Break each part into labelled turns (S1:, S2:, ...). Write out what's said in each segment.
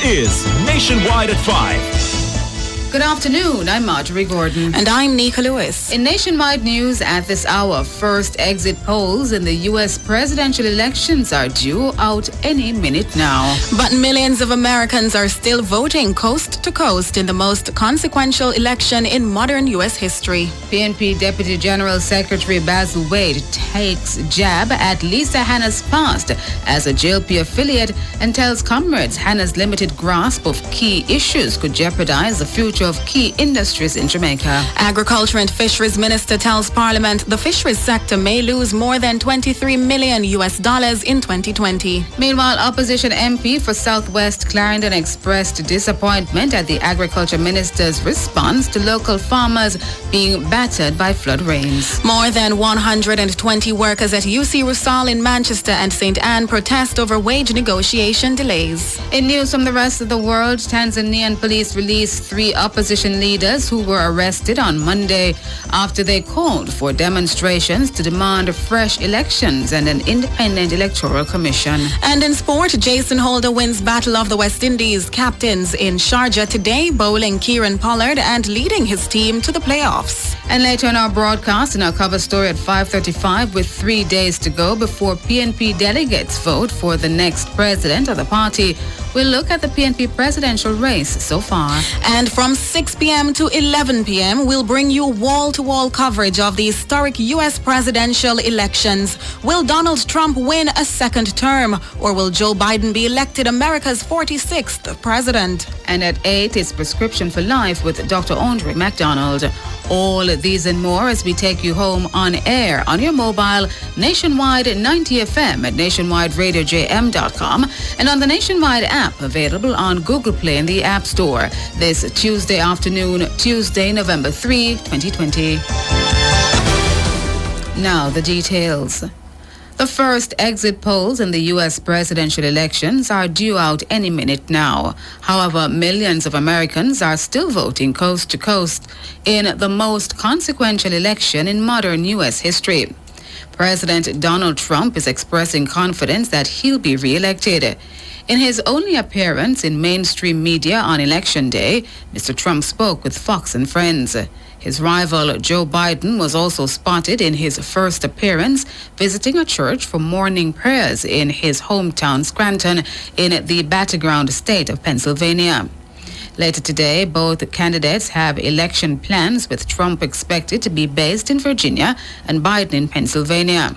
S1: is Nationwide at 5.
S2: Good afternoon, I'm Marjorie Gordon.
S3: And I'm Nika Lewis.
S2: In Nationwide news at this hour, first exit polls in the U.S. presidential elections are due out any minute now.
S3: But millions of Americans are still voting coast to coast in the most consequential election in modern U.S. history.
S2: PNP Deputy General Secretary Basil Wade takes jab at Lisa Hanna's past as a JLP affiliate and tells comrades Hanna's limited grasp of key issues could jeopardize the future of key industries in Jamaica.
S3: Agriculture and Fisheries Minister tells Parliament the fisheries sector may lose more than $23 million in 2020.
S2: Meanwhile, opposition MP for Southwest Clarendon expressed disappointment at the Agriculture Minister's response to local farmers being battered by flood rains.
S3: More than 120 workers at UC Rusal in Manchester and St. Anne protest over wage negotiation delays.
S2: In news from the rest of the world, Tanzanian police released 3 opposition leaders who were arrested on Monday after they called for demonstrations to demand fresh elections and an independent electoral commission.
S3: And in sport, Jason Holder wins Battle of the West Indies captains in Sharjah today, bowling Kieran Pollard and leading his team to the playoffs.
S2: And later in our broadcast, in our cover story at 5:35, with 3 days to go before PNP delegates vote for the next president of the party, we'll look at the PNP presidential race so far.
S3: And from 6 p.m. to 11 p.m., we'll bring you wall-to-wall coverage of the historic U.S. presidential elections. Will Donald Trump win a second term, or will Joe Biden be elected America's 46th president?
S2: And at 8, it's Prescription for Life with Dr. Andre MacDonald. All these and more as we take you home on air on your mobile, Nationwide 90 FM at nationwideradiojm.com and on the Nationwide app available on Google Play and the App Store. This Tuesday afternoon, Tuesday, November 3, 2020. Now the details. The first exit polls in the U.S. presidential elections are due out any minute now. However, millions of Americans are still voting coast to coast in the most consequential election in modern U.S. history. President Donald Trump is expressing confidence that he'll be re-elected. In his only appearance in mainstream media on Election Day, Mr. Trump spoke with Fox and Friends. His rival, Joe Biden, was also spotted in his first appearance visiting a church for morning prayers in his hometown Scranton in the battleground state of Pennsylvania. Later today, both candidates have election plans, with Trump expected to be based in Virginia and Biden in Pennsylvania.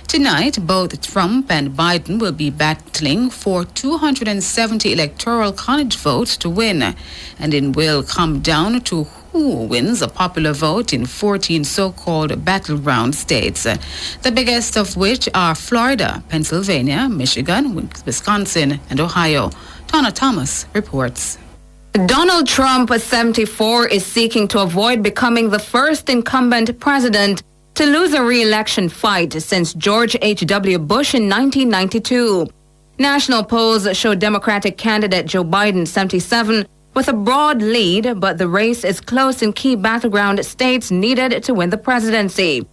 S2: Tonight, both Trump and Biden will be battling for 270 electoral college votes to win, and it will come down to who wins a popular vote in 14 so-called battleground states, the biggest of which are Florida, Pennsylvania, Michigan, Wisconsin, and Ohio. Tana Thomas reports.
S4: Donald Trump, 74, is seeking to avoid becoming the first incumbent president to lose a re-election fight since George H.W. Bush in 1992. National polls show Democratic candidate Joe Biden, 77, with a broad lead, but the race is close in key battleground states needed to win the presidency.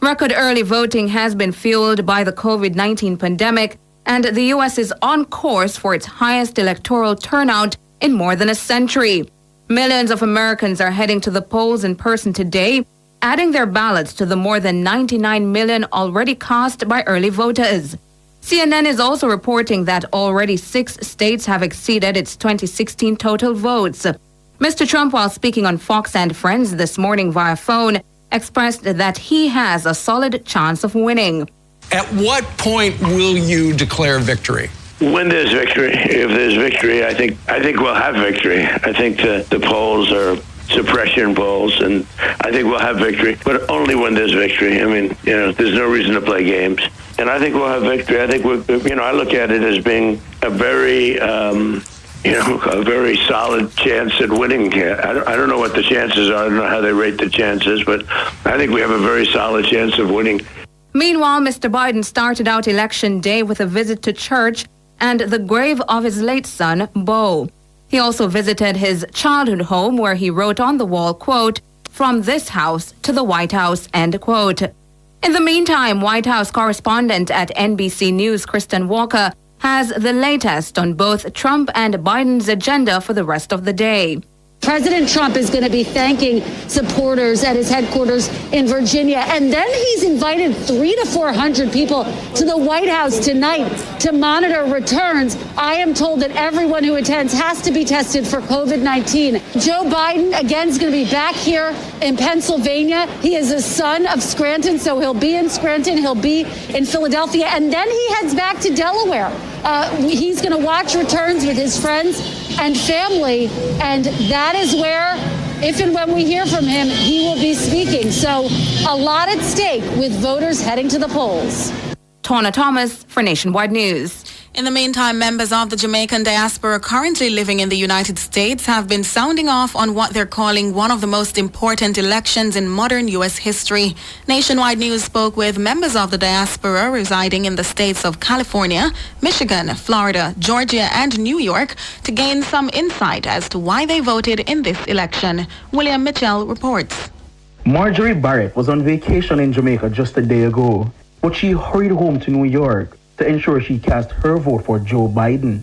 S4: Record early voting has been fueled by the COVID-19 pandemic, and the U.S. is on course for its highest electoral turnout in more than a century. Millions of Americans are heading to the polls in person today, adding their ballots to the more than 99 million already cast by early voters. CNN is also reporting that already 6 states have exceeded its 2016 total votes. Mr. Trump, while speaking on Fox and Friends this morning via phone, expressed that he has a solid chance of winning.
S5: At what point will you declare victory?
S6: When there's victory. If there's victory, I think we'll have victory. I think the polls are suppression polls, and I think we'll have victory, but only when there's victory. I mean, there's no reason to play games, and I think we'll have victory. I think I look at it as being a very, a very solid chance at winning. I don't know what the chances are. I don't know how they rate the chances, but I think we have a very solid chance of winning.
S4: Meanwhile, Mr. Biden started out Election Day with a visit to church and the grave of his late son, Beau. He also visited his childhood home where he wrote on the wall, quote, "From this house to the White House," end quote. In the meantime, White House correspondent at NBC News, Kristen Walker, has the latest on both Trump and Biden's agenda for the rest of the day.
S7: President Trump is going to be thanking supporters at his headquarters in Virginia. And then he's invited 300 to 400 people to the White House tonight to monitor returns. I am told that everyone who attends has to be tested for COVID-19. Joe Biden, again, is going to be back here in Pennsylvania. He is a son of Scranton, so he'll be in Scranton. He'll be in Philadelphia. And then he heads back to Delaware. He's going to watch returns with his friends and family, and that is where, if and when we hear from him, he will be speaking. So a lot at stake with voters heading to the polls.
S4: Tawna Thomas for Nationwide News.
S3: In the meantime, members of the Jamaican diaspora currently living in the United States have been sounding off on what they're calling one of the most important elections in modern U.S. history. Nationwide News spoke with members of the diaspora residing in the states of California, Michigan, Florida, Georgia, and New York to gain some insight as to why they voted in this election. William Mitchell reports.
S8: Marjorie Barrett was on vacation in Jamaica just a day ago, but she hurried home to New York to ensure she cast her vote for Joe Biden.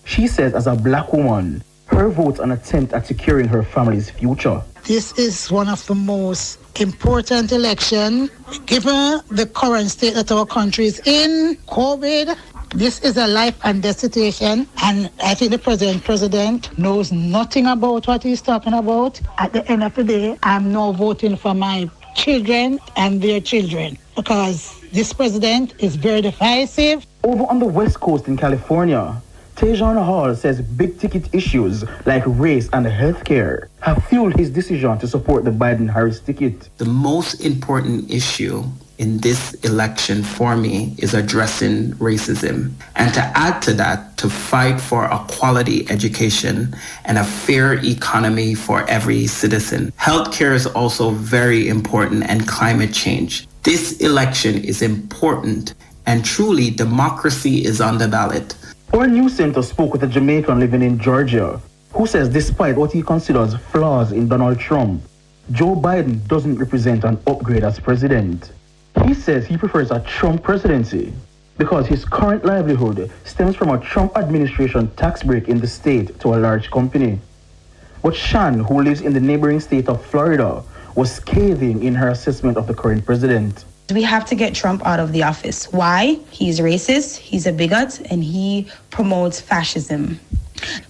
S8: She says as a black woman, her vote's an attempt at securing her family's future.
S9: This is one of the most important elections, given the current state that our country is in. COVID, this is a life and death situation, and I think the president knows nothing about what he's talking about. At the end of the day, I'm now voting for my children and their children, because this president is very divisive.
S8: Over on the West Coast in California, Tejan Hall says big ticket issues like race and healthcare have fueled his decision to support the Biden-Harris ticket.
S10: The most important issue in this election for me is addressing racism. And to add to that, to fight for a quality education and a fair economy for every citizen. Healthcare is also very important, and climate change. This election is important, and truly democracy is on the ballot.
S8: Our news center spoke with a Jamaican living in Georgia who says despite what he considers flaws in Donald Trump, Joe Biden doesn't represent an upgrade as president. He says he prefers a Trump presidency because his current livelihood stems from a Trump administration tax break in the state to a large company. But Shan, who lives in the neighboring state of Florida, was scathing in her assessment of the current president.
S11: We have to get Trump out of the office. Why? He's racist, he's a bigot, and he promotes fascism.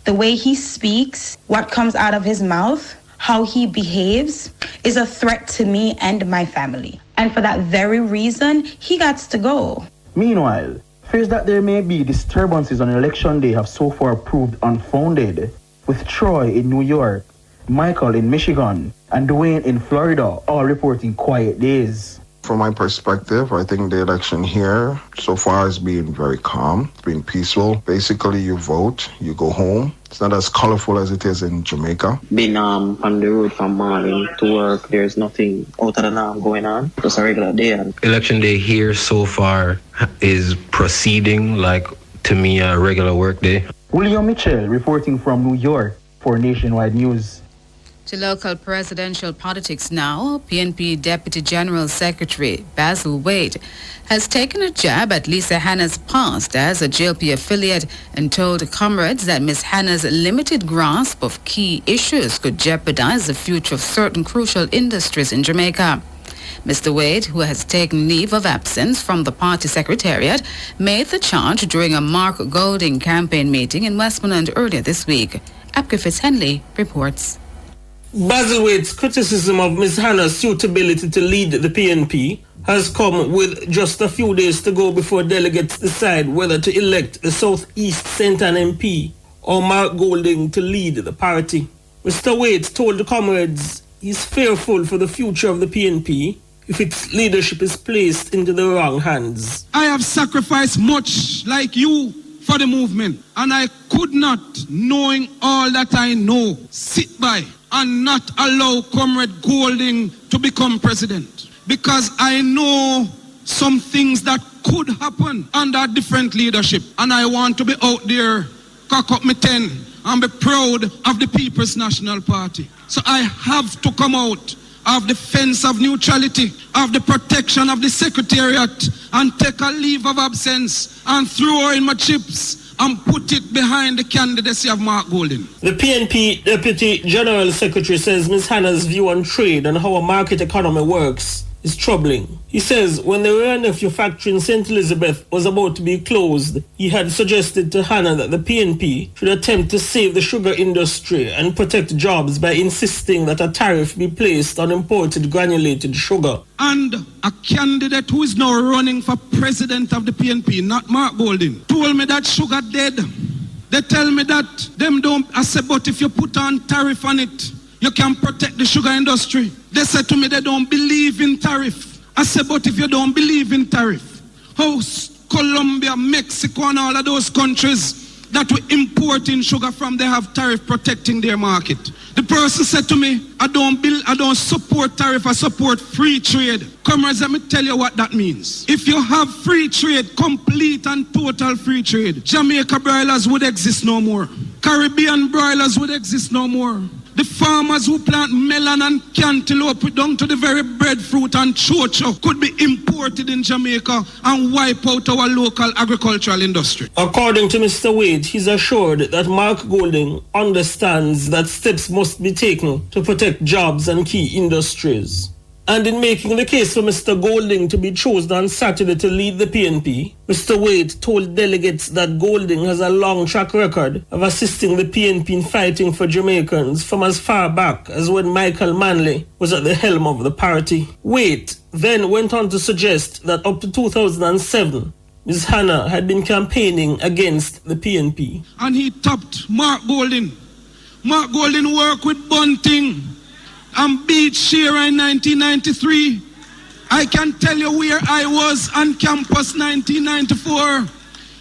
S11: The way he speaks, what comes out of his mouth, how he behaves, is a threat to me and my family. And for that very reason, he got to go.
S8: Meanwhile, fears that there may be disturbances on election day have so far proved unfounded, with Troy in New York, Michael in Michigan, and Dwayne in Florida all reporting quiet days.
S12: From my perspective, I think the election here so far has been very calm. It's been peaceful. Basically, you vote, you go home. It's not as colorful as it is in Jamaica.
S13: Been on the road from morning to work. There's nothing out of the norm going on. Just a regular day.
S14: Election day here so far is proceeding like, to me, a regular work day.
S8: William Mitchell reporting from New York for Nationwide News.
S2: To local presidential politics now, PNP Deputy General Secretary Basil Wade has taken a jab at Lisa Hanna's past as a JLP affiliate and told comrades that Ms. Hanna's limited grasp of key issues could jeopardize the future of certain crucial industries in Jamaica. Mr. Wade, who has taken leave of absence from the party secretariat, made the charge during a Mark Golding campaign meeting in Westmoreland earlier this week. Apke Fitzhenley reports.
S15: Basil Wade's criticism of Ms. Hanna's suitability to lead the PNP has come with just a few days to go before delegates decide whether to elect the Southeast Centre MP or Mark Golding to lead the party. Mr. Wade told the comrades he's fearful for the future of the PNP if its leadership is placed into the wrong hands.
S16: I have sacrificed much like you for the movement, and I could not, knowing all that I know, sit by and not allow Comrade Golding to become president. Because I know some things that could happen under different leadership. And I want to be out there, cock up my 10, and be proud of the People's National Party. So I have to come out of the fence of neutrality, of the protection of the secretariat, and take a leave of absence and throw in my chips and put it behind the candidacy of Mark Golding.
S15: The PNP Deputy General Secretary says Ms. Hannah's view on trade and how a market economy works is troubling. He says when the Royal Nephew factory in St. Elizabeth was about to be closed, he had suggested to Hannah that the PNP should attempt to save the sugar industry and protect jobs by insisting that a tariff be placed on imported granulated sugar.
S16: And a candidate who is now running for president of the PNP, not Mark Golding, told me that sugar dead. They tell me that them don't, I said, but if you put on tariff on it, you can protect the sugar industry. They said to me they don't believe in tariff. I said, but if you don't believe in tariff, how Colombia, Mexico, and all of those countries that we import in sugar from, they have tariff protecting their market. The person said to me, I don't support tariff, I support free trade. Comrades, let me tell you what that means. If you have free trade, complete and total free trade, Jamaica broilers would exist no more. Caribbean broilers would exist no more. The farmers who plant melon and cantaloupe down to the very breadfruit and chocho could be imported in Jamaica and wipe out our local agricultural industry.
S15: According to Mr. Wade, he's assured that Mark Golding understands that steps must be taken to protect jobs and key industries. And in making the case for Mr. Golding to be chosen on Saturday to lead the PNP, Mr. Wade told delegates that Golding has a long track record of assisting the PNP in fighting for Jamaicans from as far back as when Michael Manley was at the helm of the party. Wade then went on to suggest that up to 2007, Ms. Hannah had been campaigning against the PNP.
S16: And he topped Mark Golding. Mark Golding worked with Bunting and Beach Shearer in 1993. I can tell you where I was on campus 1994.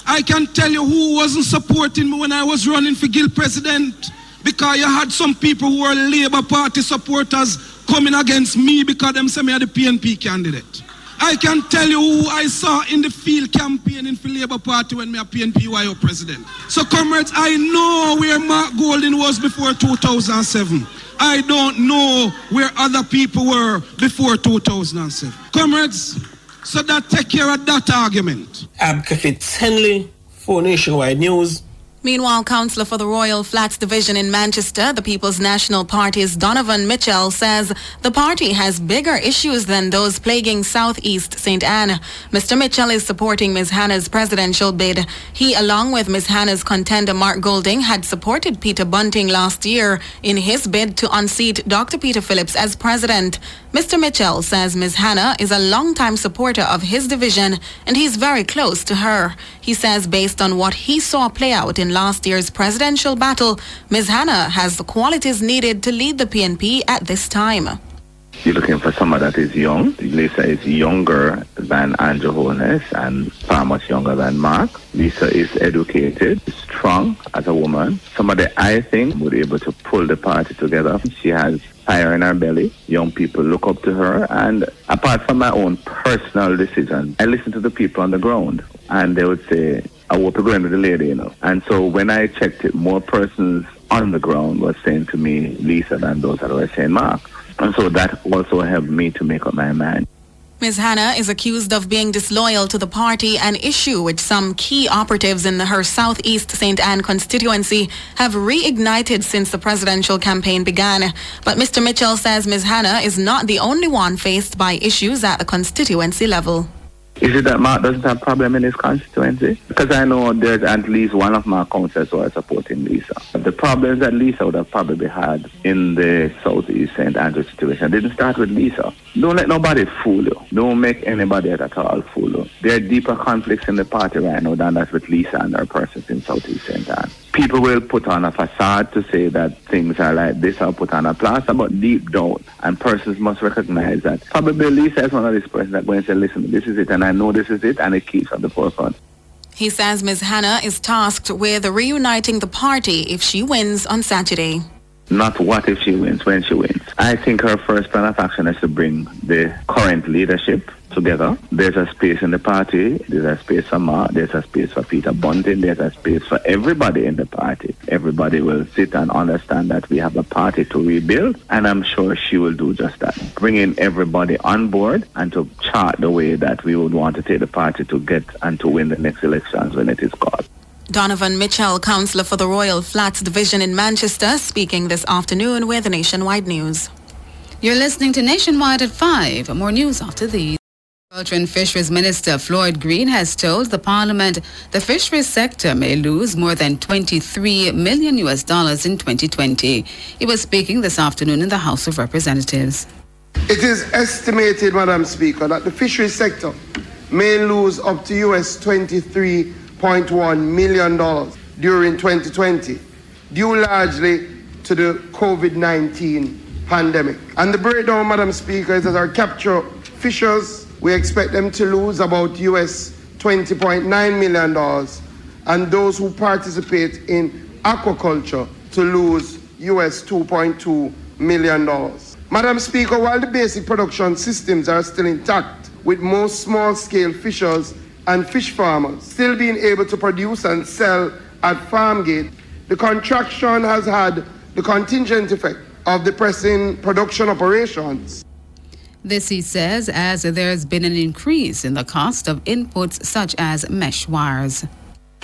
S16: I can tell you who wasn't supporting me when I was running for Guild President, because you had some people who were Labour Party supporters coming against me because them say me are the PNP candidate. I can tell you who I saw in the field campaigning for Labour Party when me a PNP YO president. So comrades, I know where Mark Golding was before 2007. I don't know where other people were before 2007. Comrades, so that take care of that argument.
S15: Abkafitz Henley for Nationwide News.
S3: Meanwhile, Councillor for the Royal Flats Division in Manchester, the People's National Party's Donovan Mitchell, says the party has bigger issues than those plaguing Southeast St. Anne. Mr. Mitchell is supporting Ms. Hannah's presidential bid. He, along with Ms. Hannah's contender Mark Golding, had supported Peter Bunting last year in his bid to unseat Dr. Peter Phillips as president. Mr. Mitchell says Ms. Hannah is a long-time supporter of his division and he's very close to her. He says based on what he saw play out in last year's presidential battle, Ms. Hannah has the qualities needed to lead the PNP at this time.
S17: You're looking for someone that is young. Lisa is younger than Andrew Holness and far much younger than Mark. Lisa is educated, strong as a woman. Somebody I think would be able to pull the party together. She has fire in her belly. Young people look up to her. And apart from my own personal decision, I listen to the people on the ground. And they would say, I hope you're going with the lady, you know. And so when I checked it, more persons on the ground were saying to me, Lisa, than those that were saying Mark. And so that also helped me to make up my mind.
S3: Ms. Hannah is accused of being disloyal to the party, an issue which some key operatives in her Southeast St. Anne constituency have reignited since the presidential campaign began. But Mr. Mitchell says Ms. Hannah is not the only one faced by issues at the constituency level.
S17: Is it that Mark doesn't have a problem in his constituency? Because I know there's at least one of my councillors who are supporting Lisa. The problems that Lisa would have probably had in the Southeast St. Andrew situation didn't start with Lisa. Don't let nobody fool you. Don't make anybody at all fool you. There are deeper conflicts in the party right now than that's with Lisa and her persons in Southeast St. Anne. People will put on a facade to say that things are like this or put on a plaster, but deep down, and persons must recognize that probably Lisa is one of these persons that go and say, listen, this is it, and I know this is it, and it keeps at the forefront.
S3: He says Ms. Hannah is tasked with reuniting the party if she wins on Saturday.
S17: Not what if she wins, when she wins. I think her first plan of action is to bring the current leadership together. There's a space in the party. There's a space for Mark. There's a space for Peter Bunting. There's a space for everybody in the party. Everybody will sit and understand that we have a party to rebuild, and I'm sure she will do just that. Bringing everybody on board and to chart the way that we would want to take the party to get and to win the next elections when it is called.
S3: Donovan Mitchell, councillor for the Royal Flats Division in Manchester, speaking this afternoon with the Nationwide News.
S2: You're listening to Nationwide at 5. More news after these. Agriculture and Fisheries Minister Floyd Green has told the Parliament the fisheries sector may lose more than $23 million in 2020. He was speaking this afternoon in the House of Representatives.
S18: It is estimated, Madam Speaker, that the fisheries sector may lose up to $23.1 million during 2020, due largely to the COVID-19 pandemic. And the breakdown, Madam Speaker, is that our capture fishers, we expect them to lose about $20.9 million, and those who participate in aquaculture to lose $2.2 million. Madam Speaker, while the basic production systems are still intact, with most small-scale fishers and fish farmers still being able to produce and sell at farm gate, the contraction has had the contingent effect of depressing production operations.
S2: This, he says, as there's been an increase in the cost of inputs such as mesh wires.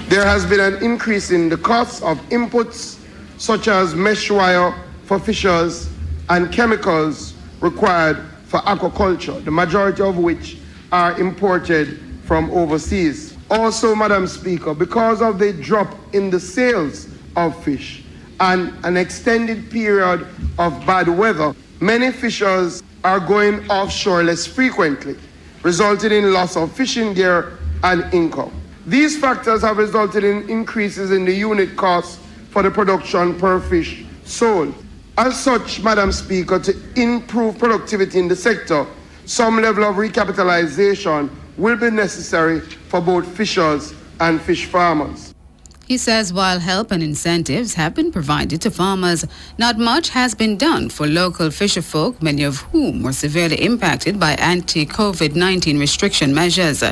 S18: There has been an increase in the cost of inputs such as mesh wire for fishers and chemicals required for aquaculture, the majority of which are imported from overseas. Also, Madam Speaker, because of the drop in the sales of fish and an extended period of bad weather, many fishers are going offshore less frequently, resulting in loss of fishing gear and income. These factors have resulted in increases in the unit cost for the production per fish sold. As such, Madam Speaker, to improve productivity in the sector, some level of recapitalization will be necessary for both fishers and fish farmers.
S2: He says while help and incentives have been provided to farmers, not much has been done for local fisherfolk, many of whom were severely impacted by anti-COVID-19 restriction measures.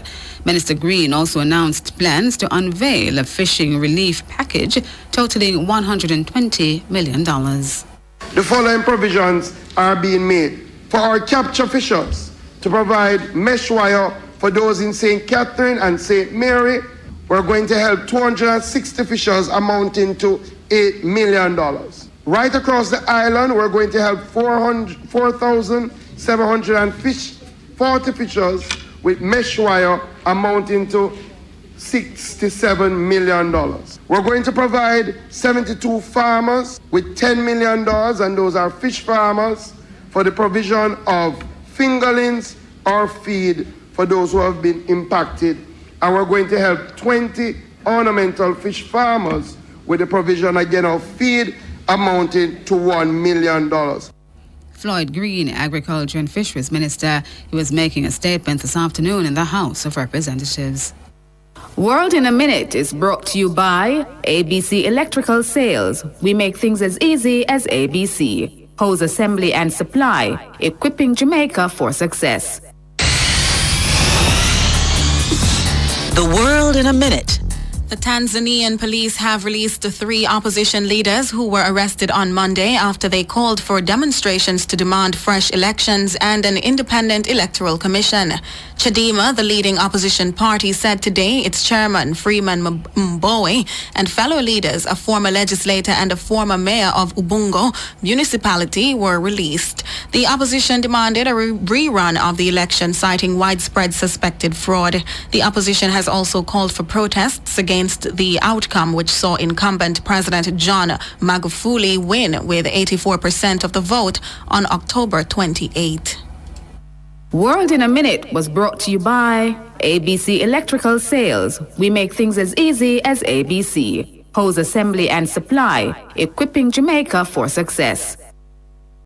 S2: Minister Green also announced plans to unveil a fishing relief package totaling $120 million.
S18: The following provisions are being made for our capture fishers to provide mesh wire for those in St. Catherine and St. Mary. We're going to help 260 fishers amounting to $8 million. Right across the island, we're going to help 4,740 fishers with mesh wire amounting to $67 million. We're going to provide 72 farmers with $10 million, and those are fish farmers, for the provision of fingerlings or feed for those who have been impacted. And we're going to help 20 ornamental fish farmers with the provision again of feed amounting to $1 million.
S2: Floyd Green, Agriculture and Fisheries Minister, he was making a statement this afternoon in the House of Representatives. World in a Minute is brought to you by ABC Electrical Sales. We make things as easy as ABC. Hose assembly and supply, equipping Jamaica for success.
S19: The World in a Minute.
S3: The Tanzanian police have released the 3 opposition leaders who were arrested on Monday after they called for demonstrations to demand fresh elections and an independent electoral commission. Chadema, the leading opposition party, said today its chairman, Freeman Mbowe, and fellow leaders, a former legislator and a former mayor of Ubungo municipality, were released. The opposition demanded a rerun of the election, citing widespread suspected fraud. The opposition has also called for protests against the outcome, which saw incumbent President John Magufuli win with 84% of the vote on October 28.
S2: World in a Minute was brought to you by ABC Electrical Sales. We make things as easy as ABC. Hose assembly and supply, equipping Jamaica for success.